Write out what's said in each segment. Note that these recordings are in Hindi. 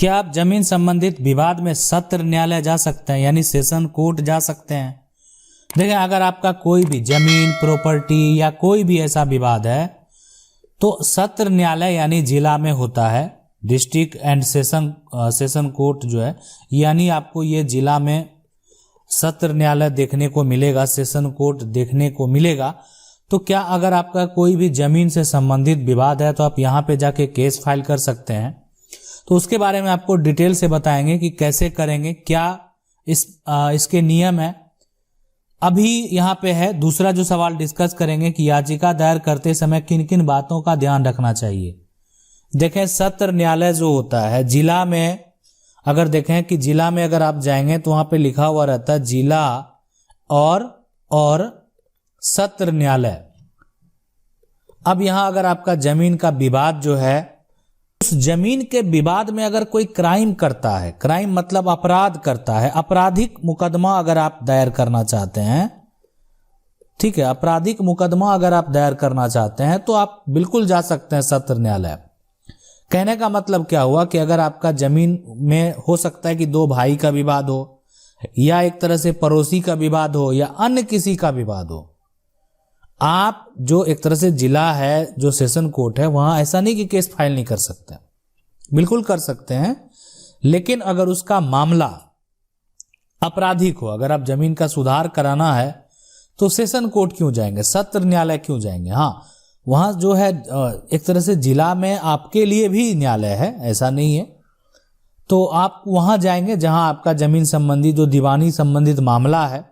क्या आप जमीन संबंधित विवाद में सत्र न्यायालय जा सकते हैं, यानी सेशन कोर्ट जा सकते हैं? देखिए, अगर आपका कोई भी जमीन, प्रॉपर्टी या कोई भी ऐसा विवाद है तो सत्र न्यायालय यानी जिला में होता है। डिस्ट्रिक्ट एंड सेशन कोर्ट जो है, यानी आपको ये जिला में सत्र न्यायालय देखने को मिलेगा, सेशन कोर्ट देखने को मिलेगा। तो क्या अगर आपका कोई भी जमीन से संबंधित विवाद है तो आप यहाँ पे जाके केस फाइल कर सकते हैं। तो उसके बारे में आपको डिटेल से बताएंगे कि कैसे करेंगे, क्या इसके नियम है। अभी यहाँ पे है दूसरा जो सवाल डिस्कस करेंगे कि याचिका दायर करते समय किन किन बातों का ध्यान रखना चाहिए। देखें, सत्र न्यायालय जो होता है जिला में, अगर देखें कि जिला में अगर आप जाएंगे तो वहां पे लिखा हुआ रहता है जिला और सत्र न्यायालय। अब यहां अगर आपका जमीन का विवाद जो है, उस जमीन के विवाद में अगर कोई क्राइम करता है, क्राइम मतलब अपराध करता है, आपराधिक मुकदमा अगर आप दायर करना चाहते हैं, ठीक है, आपराधिक मुकदमा अगर आप दायर करना चाहते हैं तो आप बिल्कुल जा सकते हैं सत्र न्यायालय। कहने का मतलब क्या हुआ कि अगर आपका जमीन में हो सकता है कि दो भाई का विवाद हो, या एक तरह से पड़ोसी का विवाद हो, या अन्य किसी का विवाद हो, आप जो एक तरह से जिला है, जो सेशन कोर्ट है, वहां ऐसा नहीं कि केस फाइल नहीं कर सकते, बिल्कुल कर सकते हैं। लेकिन अगर उसका मामला आपराधिक हो, अगर आप जमीन का सुधार कराना है तो सेशन कोर्ट क्यों जाएंगे, सत्र न्यायालय क्यों जाएंगे? हाँ, वहां जो है एक तरह से जिला में आपके लिए भी न्यायालय है, ऐसा नहीं है। तो आप वहां जाएंगे जहां आपका जमीन संबंधी जो दीवानी संबंधित मामला है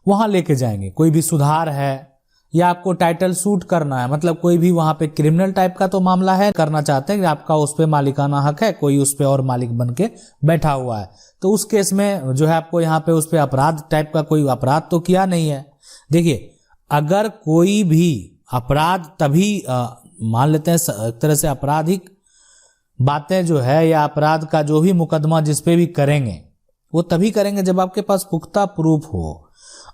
वहां लेके जाएंगे। कोई भी सुधार है या आपको टाइटल सूट करना है, मतलब कोई भी वहां पे क्रिमिनल टाइप का तो मामला है, करना चाहते हैं कि आपका उस पे मालिकाना हक है, कोई उस पे और मालिक बन के बैठा हुआ है, तो उस केस में जो है आपको यहाँ पे उस पे अपराध टाइप का कोई अपराध तो किया नहीं है। देखिए, अगर कोई भी अपराध तभी मान लेते हैं एक तरह से आपराधिक बातें जो है या अपराध का जो भी मुकदमा जिस पे भी करेंगे वो तभी करेंगे जब आपके पास पुख्ता प्रूफ हो।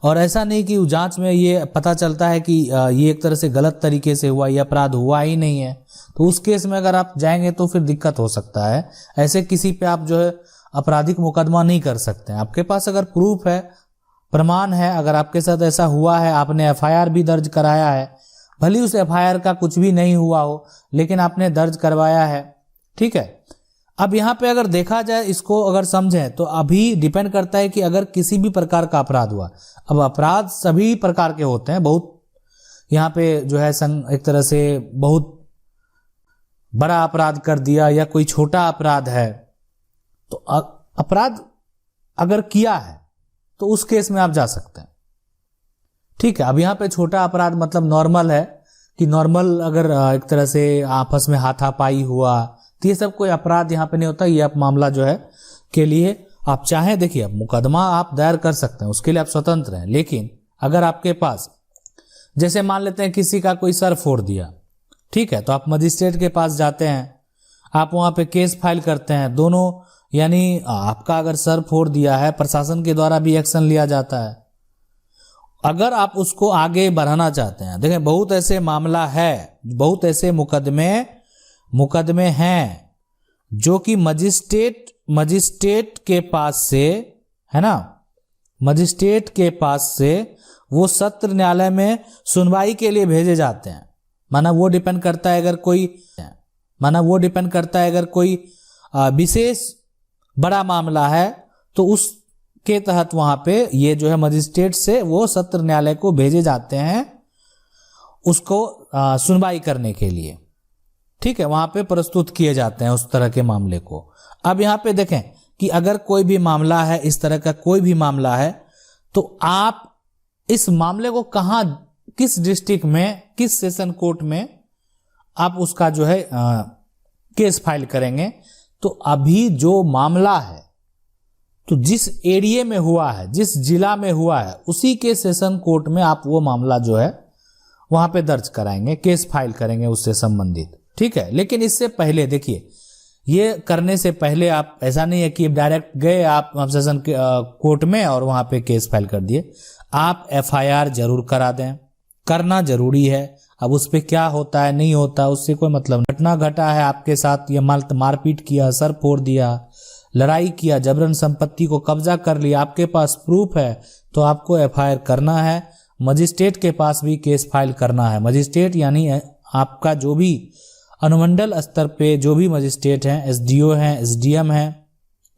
और ऐसा नहीं कि जांच में ये पता चलता है कि ये एक तरह से गलत तरीके से हुआ, ये अपराध हुआ ही नहीं है, तो उस केस में अगर आप जाएंगे तो फिर दिक्कत हो सकता है। ऐसे किसी पे आप जो है आपराधिक मुकदमा नहीं कर सकते हैं। आपके पास अगर प्रूफ है, प्रमाण है, अगर आपके साथ ऐसा हुआ है, आपने FIR भी दर्ज कराया है, भले उस FIR का कुछ भी नहीं हुआ हो लेकिन आपने दर्ज करवाया है, ठीक है। अब यहाँ पे अगर देखा जाए, इसको अगर समझें तो अभी डिपेंड करता है कि अगर किसी भी प्रकार का अपराध हुआ। अब अपराध सभी प्रकार के होते हैं, बहुत यहाँ पे जो है एक तरह से बहुत बड़ा अपराध कर दिया या कोई छोटा अपराध है, तो अपराध अगर किया है तो उस केस में आप जा सकते हैं, ठीक है। अब यहाँ पे छोटा अपराध मतलब नॉर्मल है कि नॉर्मल अगर एक तरह से आपस में हाथापाई हुआ तो ये सब कोई अपराध यहाँ पे नहीं होता। ये आप मामला जो है के लिए आप चाहें, देखिए, अब मुकदमा आप दायर कर सकते हैं, उसके लिए आप स्वतंत्र हैं। लेकिन अगर आपके पास, जैसे मान लेते हैं किसी का कोई सर फोड़ दिया, ठीक है, तो आप मजिस्ट्रेट के पास जाते हैं, आप वहां पे केस फाइल करते हैं दोनों, यानी आपका अगर सर फोड़ दिया है, प्रशासन के द्वारा भी एक्शन लिया जाता है। अगर आप उसको आगे बढ़ाना चाहते हैं, देखें, बहुत ऐसे मामला है, बहुत ऐसे मुकदमे हैं जो कि मजिस्ट्रेट के पास से, है ना, मजिस्ट्रेट के पास से वो सत्र न्यायालय में सुनवाई के लिए भेजे जाते हैं। माना वो डिपेंड करता है अगर कोई विशेष बड़ा मामला है तो उसके तहत वहां पे ये जो है मजिस्ट्रेट से वो सत्र न्यायालय को भेजे जाते हैं उसको सुनवाई करने के लिए, ठीक है, वहां पे प्रस्तुत किए जाते हैं उस तरह के मामले को। अब यहाँ पे देखें कि अगर कोई भी मामला है, इस तरह का कोई भी मामला है, तो आप इस मामले को कहां, किस डिस्ट्रिक्ट में, किस सेशन कोर्ट में आप उसका जो है केस फाइल करेंगे। तो अभी जो मामला है तो जिस एरिया में हुआ है, जिस जिला में हुआ है, उसी के सेशन कोर्ट में आप वो मामला जो है वहां पे दर्ज कराएंगे, केस फाइल करेंगे उससे संबंधित, ठीक है। लेकिन इससे पहले देखिए, ये करने से पहले आप, ऐसा नहीं है कि डायरेक्ट गए आप सेशन कोर्ट में और वहां पे केस फाइल कर दिए। आप FIR जरूर करा दें, करना जरूरी है। अब उस पर क्या होता है नहीं होता उससे कोई मतलब नहीं। घटना घटा है आपके साथ, ये मारपीट किया, सर फोड़ दिया, लड़ाई किया, जबरन संपत्ति को कब्जा कर लिया, आपके पास प्रूफ है तो आपको एफआईआर करना है। मजिस्ट्रेट के पास भी केस फाइल करना है। मजिस्ट्रेट यानी आपका जो भी अनुमंडल स्तर पे जो भी मजिस्ट्रेट हैं, एसडीओ हैं, एसडीएम हैं,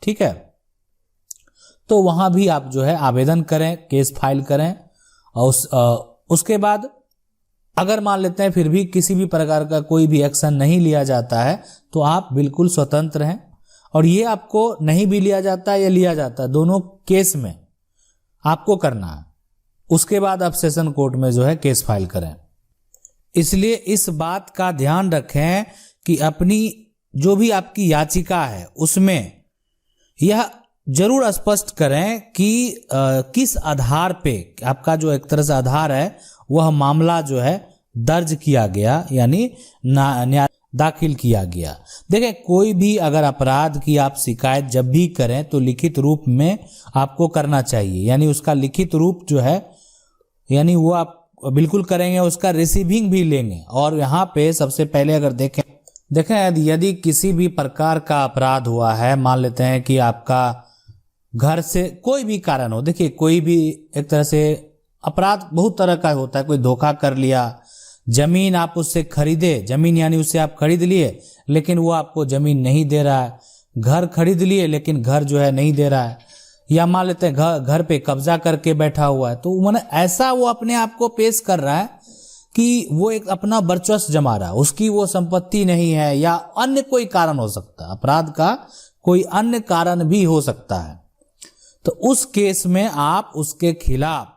ठीक है, तो वहां भी आप जो है आवेदन करें, केस फाइल करें। और उसके बाद अगर मान लेते हैं फिर भी किसी भी प्रकार का कोई भी एक्शन नहीं लिया जाता है तो आप बिल्कुल स्वतंत्र हैं। और ये आपको नहीं भी लिया जाता है या लिया जाता है, दोनों केस में आपको करना है। उसके बाद आप सेशन कोर्ट में जो है केस फाइल करें। इसलिए इस बात का ध्यान रखें कि अपनी जो भी आपकी याचिका है उसमें यह जरूर स्पष्ट करें कि किस आधार पे आपका जो एक तरह से आधार है वह मामला जो है दर्ज किया गया, यानी दाखिल किया गया। देखिए, कोई भी अगर अपराध की आप शिकायत जब भी करें तो लिखित रूप में आपको करना चाहिए, यानी उसका लिखित रूप जो है यानी वो आप बिल्कुल करेंगे, उसका रिसीविंग भी लेंगे। और यहाँ पे सबसे पहले अगर देखें यदि किसी भी प्रकार का अपराध हुआ है, मान लेते हैं कि आपका घर से कोई भी कारण हो, देखिए कोई भी एक तरह से अपराध बहुत तरह का होता है, कोई धोखा कर लिया, जमीन आप उससे खरीदे, जमीन यानी उससे आप खरीद लिए लेकिन वो आपको जमीन नहीं दे रहा है, घर खरीद लिए लेकिन घर जो है नहीं दे रहा है, या मान लेते हैं घर पे कब्जा करके बैठा हुआ है, तो मैंने ऐसा वो अपने आप को पेश कर रहा है कि वो एक अपना वर्चस्व जमा रहा है, उसकी वो संपत्ति नहीं है, या अन्य कोई कारण हो सकता है, अपराध का कोई अन्य कारण भी हो सकता है। तो उस केस में आप उसके खिलाफ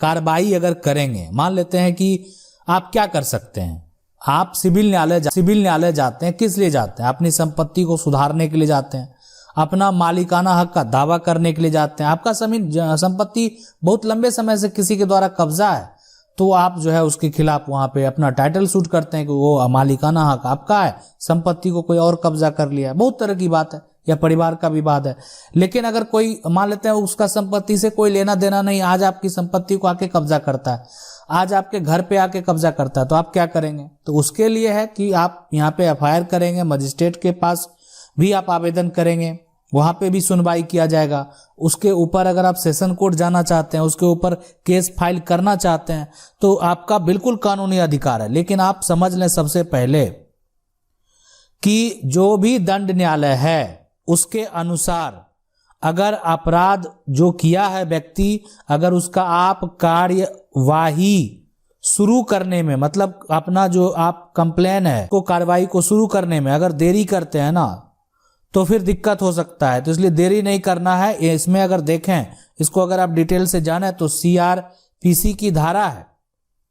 कार्रवाई अगर करेंगे, मान लेते हैं कि आप क्या कर सकते हैं, आप सिविल न्यायालय जाते हैं। किस लिए जाते हैं? अपनी संपत्ति को सुधारने के लिए जाते हैं, अपना मालिकाना हक का दावा करने के लिए जाते हैं। आपका संपत्ति बहुत लंबे समय से किसी के द्वारा कब्जा है तो आप जो है उसके खिलाफ वहां पे अपना टाइटल सूट करते हैं कि वो मालिकाना हक आपका है, संपत्ति को कोई और कब्जा कर लिया है। बहुत तरह की बात है, या परिवार का विवाद है। लेकिन अगर कोई मान लेते हैं उसका संपत्ति से कोई लेना देना नहीं, आज आपकी संपत्ति को आके कब्जा करता है, आज आपके घर पे आके कब्जा करता है, तो आप क्या करेंगे? तो उसके लिए है कि आप यहाँ पे एफआईआर करेंगे, मजिस्ट्रेट के पास भी आप आवेदन करेंगे, वहां पे भी सुनवाई किया जाएगा। उसके ऊपर अगर आप सेशन कोर्ट जाना चाहते हैं, उसके ऊपर केस फाइल करना चाहते हैं तो आपका बिल्कुल कानूनी अधिकार है। लेकिन आप समझ लें सबसे पहले कि जो भी दंड न्यायालय है उसके अनुसार अगर अपराध जो किया है व्यक्ति, अगर उसका आप कार्यवाही शुरू करने में, मतलब अपना जो आप कंप्लेन है को कार्रवाई को शुरू करने में अगर देरी करते हैं ना तो फिर दिक्कत हो सकता है। तो इसलिए देरी नहीं करना है। इसमें अगर देखें, इसको अगर आप डिटेल से जाने तो सीआरपीसी की धारा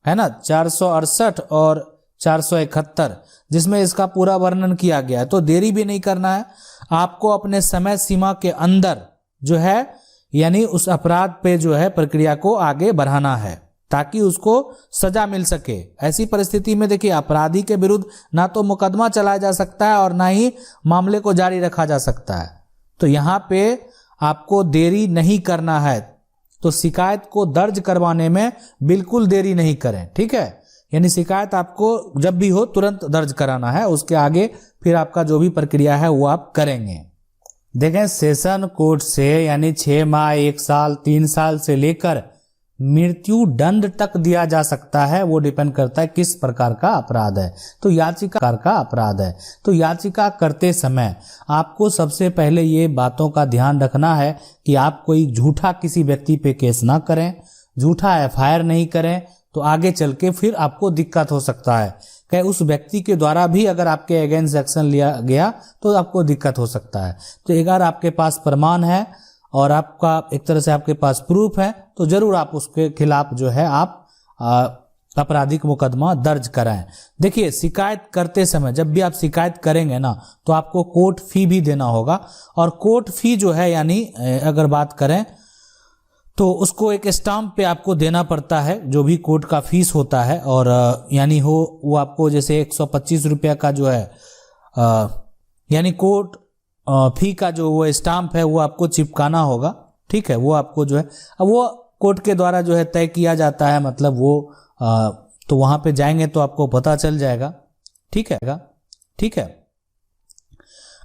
है ना 468 और 471, जिसमें इसका पूरा वर्णन किया गया है। तो देरी भी नहीं करना है, आपको अपने समय सीमा के अंदर जो है यानी उस अपराध पे जो है प्रक्रिया को आगे बढ़ाना है ताकि उसको सजा मिल सके। ऐसी परिस्थिति में देखिए अपराधी के विरुद्ध ना तो मुकदमा चलाया जा सकता है और ना ही मामले को जारी रखा जा सकता है। तो यहाँ पे आपको देरी नहीं करना है, तो शिकायत को दर्ज करवाने में बिल्कुल देरी नहीं करें, ठीक है। यानी शिकायत आपको जब भी हो तुरंत दर्ज कराना है, उसके आगे फिर आपका जो भी प्रक्रिया है वो आप करेंगे। देखें, सेशन कोर्ट से यानी 6 माह, 1 साल, 3 साल से लेकर मृत्यु दंड तक दिया जा सकता है। वो डिपेंड करता है किस प्रकार का अपराध है। तो याचिका का अपराध है तो याचिका करते समय आपको सबसे पहले ये बातों का ध्यान रखना है कि आप कोई झूठा किसी व्यक्ति पे केस ना करें, झूठा एफआईआर नहीं करें, तो आगे चल के फिर आपको दिक्कत हो सकता है कि उस व्यक्ति के द्वारा भी अगर आपके अगेंस्ट एक्शन लिया गया तो आपको दिक्कत हो सकता है। तो अगर आपके पास प्रमाण है और आपका एक तरह से आपके पास प्रूफ है तो जरूर आप उसके खिलाफ जो है आप आपराधिक मुकदमा दर्ज कराएं। देखिए, शिकायत करते समय जब भी आप शिकायत करेंगे ना तो आपको कोर्ट फी भी देना होगा, और कोर्ट फी जो है यानी अगर बात करें तो उसको एक स्टाम्प पे आपको देना पड़ता है जो भी कोर्ट का फीस होता है, और यानी वो आपको जैसे 125 रुपया का जो है यानी कोर्ट फी का जो वो स्टाम्प है वो आपको चिपकाना होगा, ठीक है। वो आपको जो है अब वो कोर्ट के द्वारा जो है तय किया जाता है, मतलब वो तो वहां पे जाएंगे तो आपको पता चल जाएगा। ठीक है, ठीक है।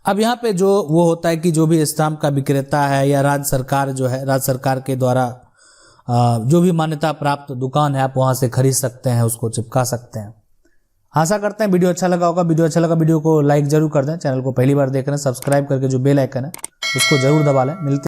अब यहाँ पे जो वो होता है कि जो भी स्टाम्प का विक्रेता है या राज्य सरकार जो है, राज्य सरकार के द्वारा जो भी मान्यता प्राप्त दुकान है, आप वहां से खरीद सकते हैं, उसको चिपका सकते हैं। आशा करते हैं वीडियो अच्छा लगा होगा। वीडियो अच्छा लगा वीडियो को लाइक जरूर कर दें। चैनल को पहली बार देख रहे हैं, सब्सक्राइब करके जो बेल आइकन है उसको जरूर दबा लें। मिलते